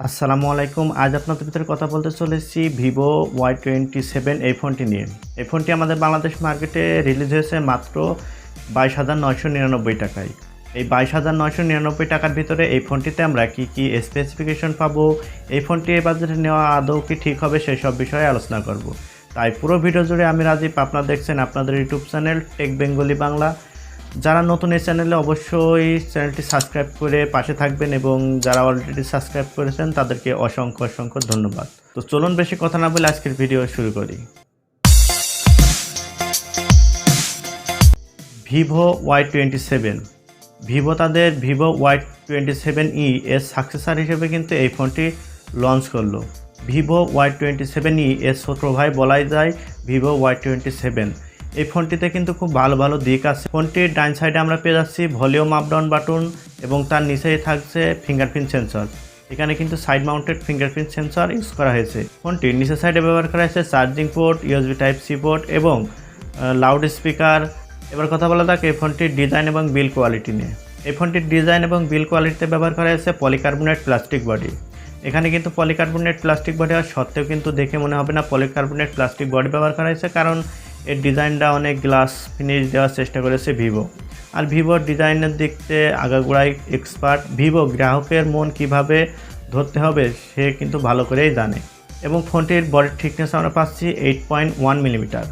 আসসালামু আলাইকুম। আজ আপনাদের ভিতরে কথা বলতে চলেছি ভিভো Y27 এই ফোনটি নিয়ে। এই ফোনটি আমাদের বাংলাদেশ মার্কেটে রিলিজ হয়েছে মাত্র 22,999 টাকায়। এই 22,999 টাকার ভিতরে এই ফোনটিতে আমরা কি স্পেসিফিকেশন পাবো, এই ফোনটি এই বাজেটে নেওয়া আদৌ কি ঠিক হবে সেই সব বিষয়ে আলোচনা করব। তাই পুরো ভিডিও জুড়ে আমি রাজীব, আপনারা দেখছেন আপনাদের YouTube channel tech Bengali Bangla. যারা নতুন এই চ্যানেলে অবশ্যই চ্যানেলটি সাবস্ক্রাইব করে পাশে থাকবেন এবং যারা অলরেডি সাবস্ক্রাইব করেছেন তাদেরকে অসংখ্য ধন্যবাদ। তো চলুন বেশি কথা না বলে আজকের ভিডিও শুরু করি। ভিভো Y27, ভিভো তাদের ভিভো Y27e এর সাকসেসর হিসেবে কিন্তু এই ফোনটি লঞ্চ করলো। ভিভো Y27e এর ছোট ভাই বলাই যায় ভিভো Y27। এই ফোনটিতে কিন্তু খুব ভালো দিক আছে। ফোনটির ডান সাইডে আমরা পেয়ে যাচ্ছি ভলিউম আপ ডাউন বাটন এবং তার নিচেই থাকছে ফিঙ্গারপ্রিন্ট সেন্সর। এখানে কিন্তু side mounted fingerprint sensor use করা হয়েছে। ফোনটির নিচের সাইডে ব্যবহার করা হয়েছে charging port, USB Type-C port এবং লাউড স্পিকার। এবার কথা বলা যাক এই ফোনটির ডিজাইন এবং বিল্ড কোয়ালিটি নিয়ে। এই ফোনটির ডিজাইন এবং বিল্ড কোয়ালিটিতে ব্যবহার করা হয়েছে পলিকার্বনেট প্লাস্টিক বডি। এখানে কিন্তু পলিকার্বনেট প্লাস্টিক বডি হওয়ার সত্ত্বেও কিন্তু দেখে মনে হবে না পলিকার্বনেট প্লাস্টিক বডি ব্যবহার করা হয়েছে, কারণ এর ডিজাইনটা অনেক গ্লাস ফিনিশ দেওয়ার চেষ্টা করেছে ভিভো। আর ভিভোর ডিজাইনের দিক থেকে আগাগোড়াই এক্সপার্ট। ভিভো গ্রাহকের মন কিভাবে ধরতে হবে সে কিন্তু ভালো করেই জানে। এবং ফোনটির বডির থিকনেস আমরা পাচ্ছি 8.1 মিলিমিটার,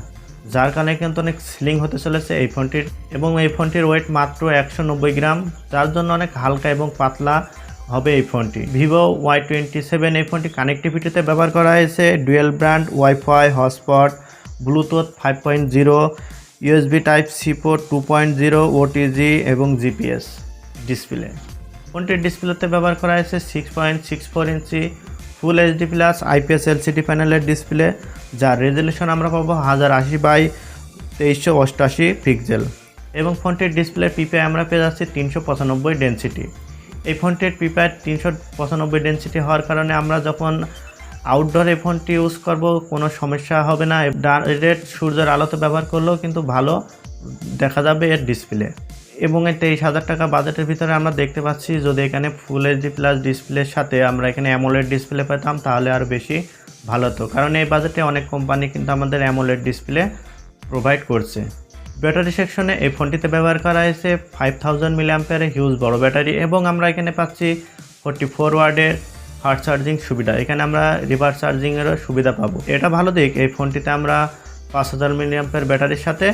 যার কারণে কিন্তু অনেক স্লিং হতে চলেছে এই ফোনটির। এবং এই ফোনটির ওয়েট মাত্র 190 গ্রাম, যার জন্য অনেক হালকা এবং পাতলা হবে এই ফোনটি। ভিভো Y27 এই ফোনটি কানেক্টিভিটিতে ব্যবহার করা হয়েছে dual brand wifi hotspot, Bluetooth 5.0, USB Type-C port 2.0, OTG এবং GPS ডিসপ্লে। ফোনটির ডিসপ্লেতে ব্যবহার করা হয়েছে 6.64 ইঞ্চি ফুল HD প্লাস IPS LCD প্যানেলের ডিসপ্লে, যার রেজলিউশন আমরা পাবো 1080x2388 পিক্সেল। এবং ফোনটির ডিসপ্লে পিপিআই আমরা পেয়ে যাচ্ছি 395 ডেনসিটি। এই ফোনটির পিপিআই 395 ডেনসিটি হওয়ার কারণে আমরা যখন আউটডোরে ফোনটি ইউজ করব কোনো সমস্যা হবে না। ডাইরেক্ট সূর্যের আলোতে ব্যবহার করলেও কিন্তু ভালো দেখা যাবে এর ডিসপ্লে। এবং এই 23,000 টাকা বাজেটের ভিতরে আমরা দেখতে পাচ্ছি যদি এখানে ফুল এইচডি প্লাস ডিসপ্লের সাথে আমরা এখানে অ্যামোলেড ডিসপ্লে পেতাম তাহলে আরও বেশি ভালো হতো, কারণ এই বাজেটে অনেক কোম্পানি কিন্তু আমাদের অ্যামোলেড ডিসপ্লে প্রোভাইড করছে। ব্যাটারি সেকশনে এই ফোনটিতে ব্যবহার করা হয়েছে 5000 mAh হিউজ বড় ব্যাটারি এবং আমরা এখানে পাচ্ছি 44 ওয়াটের ফাস্ট চার্জিং সুবিধা। এখানে আমরা রিভার্স চার্জিংয়েরও সুবিধা পাবো। এটা ভালো দিক, এই ফোনটিতে আমরা 5000 mAh ব্যাটারির সাথে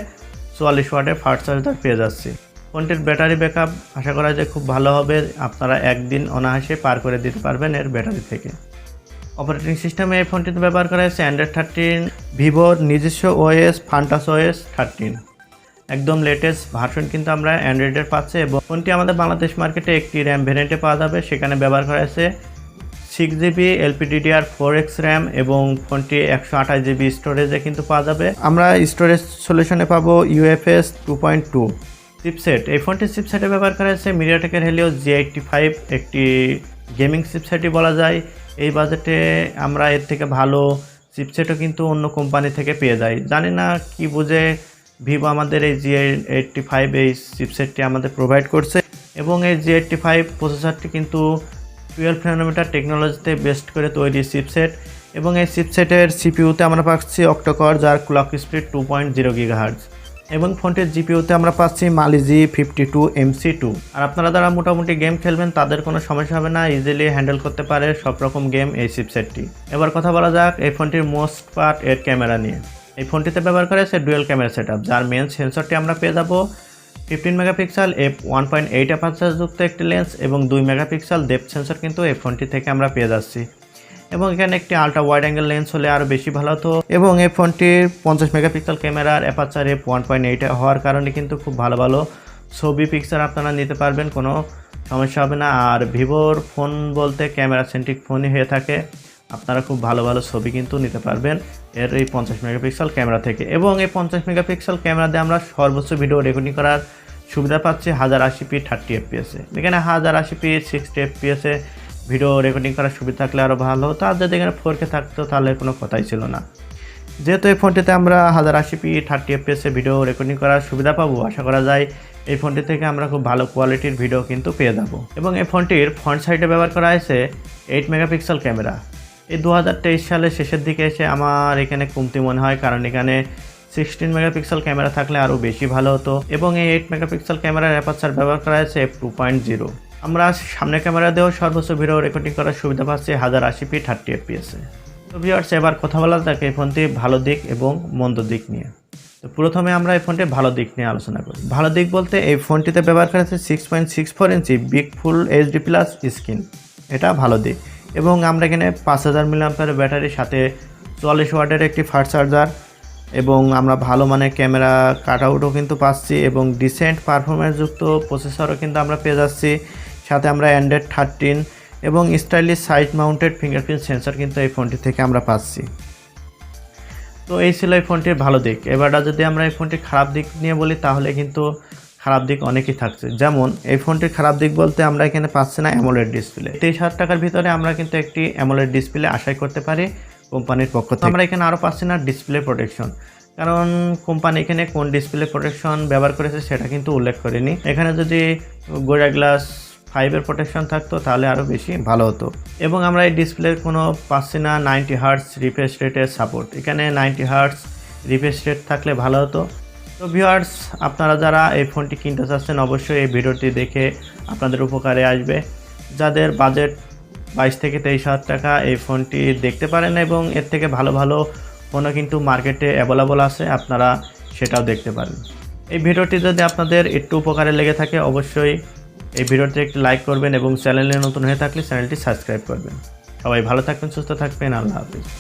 44 ওয়াটের ফাস্ট চার্জার পেয়ে যাচ্ছি। ফোনটির ব্যাটারি ব্যাকআপ আশা করা যায় খুব ভালো হবে, আপনারা একদিন অনায়াসে পার করে দিতে পারবেন এর ব্যাটারি থেকে। অপারেটিং সিস্টেমে এই ফোনটিতে ব্যবহার করা হয়েছে অ্যান্ড্রয়েড 13, ভিভোর নিজস্ব OS ফান্টাস OS 13। একদম লেটেস্ট ভার্সন কিন্তু আমরা অ্যান্ড্রয়েডের পাচ্ছি। এবং ফোনটি আমাদের বাংলাদেশ মার্কেটে একটি র্যাম ভ্যারিয়েন্টে পাওয়া যাবে, সেখানে ব্যবহার করা হয়েছে 6GB LPDDR4X র্যাম এবং ফোনটি 128GB স্টোরেজে কিন্তু পাওয়া যাবে। আমরা স্টোরেজ সলিউশনে পাবো UFS 2.2 চিপসেট। এই ফোনটির চিপসেটে ব্যবহার করা হয়েছে মিডিয়াটেকের হেলিও G85, একটি গেমিং চিপসেটই বলা যায়। এই বাজেটে আমরা এর থেকে ভালো চিপসেটও কিন্তু অন্য কোম্পানি থেকে পেয়ে যাই। জানি না কি বুঝে ভিভো আমাদের এই G85 এই চিপসেটটি আমাদের প্রোভাইড করছে। এবং এই G85 প্রসেসরটি কিন্তু 12 ন্যানোমিটার টেকনোলজিতে বেস্ট করে তৈরি চিপসেট। এবং এই চিপসেটের সিপিইউতে আমরা পাচ্ছি অক্টোকর, যার ক্লক স্পিড 2.0 GHz। এবং ফোনটির জিপিইউতে আমরা পাচ্ছি মালি G52 MC2। আর আপনারা যারা মোটামুটি গেম খেলবেন তাদের কোনো সমস্যা হবে না, ইজিলি হ্যান্ডেল করতে পারে সব রকম গেম এই চিপসেটটি। এবার কথা বলা যাক এই ফোনটির মোস্ট পার্ট এর ক্যামেরা নিয়ে। এই ফোনটিতে ব্যবহার করা হয়েছে ডুয়েল ক্যামেরা সেটআপ, যার মেন সেন্সরটি আমরা পেয়ে যাব 15 মেগাপিক্সেল f1.8 অ্যাপারচার যুক্ত একটি লেন্স এবং 2 মেগাপিক্সেল ডেপথ সেন্সর কিন্তু এই ফোনটি থেকে আমরা পেয়ে যাচ্ছি। এবং এখানে একটি আলট্রা ওয়াইড অ্যাঙ্গেল লেন্স হলে আরও বেশি ভালো হতো। এবং এই ফোনটির 50 মেগাপিক্সেল ক্যামেরার অ্যাপারচার f1.8 হওয়ার কারণে কিন্তু খুব ভালো ছবি পিকচার আপনারা নিতে পারবেন, কোনো সমস্যা হবে না। আর ভিভোর ফোন বলতে ক্যামেরা সেন্ট্রিক ফোনই হয়ে থাকে, আপনারা খুব ভালো ছবি কিন্তু নিতে পারবেন এর এই 50 মেগাপিক্সেল ক্যামেরা থেকে। এবং এই 50 মেগাপিক্সেল ক্যামেরা দিয়ে আমরা সর্বোচ্চ ভিডিও রেকর্ডিং করার সুবিধা পাচ্ছি 1080p 30 fps। এখানে 1080p 60 fps ভিডিও রেকর্ডিং করার সুবিধা থাকলে আরও ভালো হতো। আর যদি এখানে 4K থাকতো তাহলে কোনো কথাই ছিল না। যেহেতু এই ফোনটিতে আমরা 1080p 30fps এ ভিডিও রেকর্ডিং করার সুবিধা পাবো, আশা করা যায় এই ফোনটি থেকে আমরা খুব ভালো কোয়ালিটির ভিডিও কিন্তু পেয়ে যাব। এবং এই ফোনটির ফ্রন্ট সাইডে ব্যবহার করা হয়েছে 8 মেগাপিক্সেল ক্যামেরা। এই 2023 সালের শেষের দিকে এসে আমার এখানে কমতি মনে হয়, কারণ এখানে 16 মেগাপিক্সেল ক্যামেরা থাকলে আরও বেশি ভালো হতো। এবং এই 8 মেগাপিক্সেল ক্যামেরার অ্যাপারচার ব্যবহার করা হয়েছে f2.0। আমরা সামনে ক্যামেরা দিয়েও সর্বোচ্চ ভিডিও রেকর্ডিং করার সুবিধা পাচ্ছি 1080p 30fps এ। তো ভিউয়ার্স, এবার কথা বলা যাক এই ফোনটি ভালো দিক এবং মন্দ দিক নিয়ে। তো প্রথমে আমরা এই ফোনটির ভালো দিক নিয়ে আলোচনা করি। ভালো দিক বলতে এই ফোনটিতে ব্যবহার করা হয়েছে 6.64 ইঞ্চি big full HD plus screen, এটা ভালো দিক। এবং আমরা এখানে 5000 mAh ব্যাটারির সাথে 44 ওয়াটের একটি ফাস্ট চার্জার এবং আমরা ভালো মানের ক্যামেরা কাটআউটও কিন্তু পাচ্ছি এবং ডিসেন্ট পারফরম্যান্সযুক্ত প্রসেসরও কিন্তু আমরা পেয়ে যাচ্ছি। সাথে আমরা অ্যান্ড্রয়েড 13 এবং stylish side mounted fingerprint sensor কিন্তু এই ফোনটি থেকে আমরা পাচ্ছি। তো এই ছিল এই ফোনটির ভালো দিক। এবার যদি আমরা এই ফোনটির খারাপ দিক নিয়ে বলি তাহলে কিন্তু খারাপ দিক অনেকই থাকছে। যেমন এই ফোনটির খারাপ দিক বলতে আমরা এখানে পাচ্ছি না অ্যামোলেড ডিসপ্লে। 23,000 টাকার ভিতরে আমরা কিন্তু একটি অ্যামোলেড ডিসপ্লে আশাই করতে পারি কোম্পানির পক্ষ থেকে। আমরা এখানে আরও পাচ্ছি না ডিসপ্লে প্রোটেকশন, কারণ কোম্পানি এখানে কোন ডিসপ্লে প্রোটেকশন ব্যবহার করেছে সেটা কিন্তু উল্লেখ করেনি। এখানে যদি গোরিলা গ্লাস 5 প্রোটেকশন থাকতো তাহলে আরও বেশি ভালো হতো। এবং আমরা এই ডিসপ্লের কোনো পাচ্ছি না 90 হার্টজ রিফ্রেশ রেটের সাপোর্ট। এখানে 90 হার্টজ রিফ্রেশ রেট থাকলে ভালো হতো। তো ভিউয়ার্স, আপনারা যারা এই ফোনটি কিনতে চাচ্ছেন অবশ্যই এই ভিডিওটি দেখে আপনাদের উপকারে আসবে। যাদের বাজেট 22 থেকে 23,000 টাকা এই ফোনটি দেখতে পারেন এবং এর থেকে ভালো ভালো ফোনও কিন্তু মার্কেটে অ্যাভেলেবল আছে, আপনারা সেটাও দেখতে পারেন। এই ভিডিওটি যদি আপনাদের একটু উপকারে লেগে থাকে অবশ্যই এই ভিডিওতে একটি লাইক করবেন এবং চ্যানেলে নতুন হয়ে থাকলে চ্যানেলটি সাবস্ক্রাইব করবেন। সবাই ভালো থাকবেন, সুস্থ থাকবেন, আল্লাহ হাফিজ।